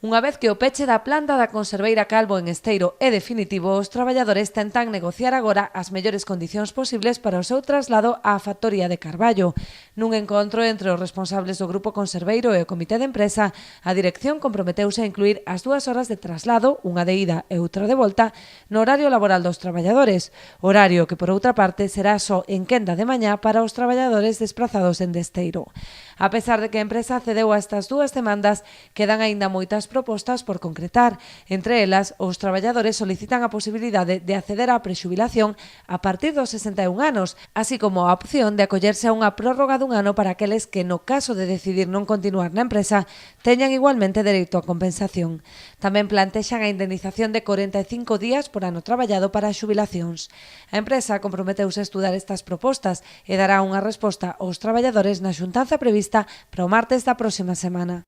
Unha vez que o peche da planta da conserveira Calvo en Esteiro é definitivo, os traballadores tentan negociar agora as mellores condicións posibles para o seu traslado á factoría de Carballo. Nun encontro entre os responsables do grupo conserveiro e o comité de empresa, a dirección comprometeuse a incluir as 2 horas de traslado, unha de ida e outra de volta, no horario laboral dos traballadores, horario que, por outra parte, será só en quenda de mañá para os traballadores desprazados en Esteiro. A pesar de que a empresa cedeu a estas 2 demandas, quedan aínda moitas propostas por concretar. Entre elas, os traballadores solicitan a posibilidade de acceder á prexubilación a partir dos 61 anos, así como a opción de acollerse a unha prórroga dun ano para aqueles que, no caso de decidir non continuar na empresa, teñan igualmente dereito a compensación. Tamén plantexan a indemnización de 45 días por ano traballado para as xubilacións. A empresa comprometeuse a estudar estas propostas e dará unha resposta aos traballadores na xuntanza prevista para o martes da próxima semana.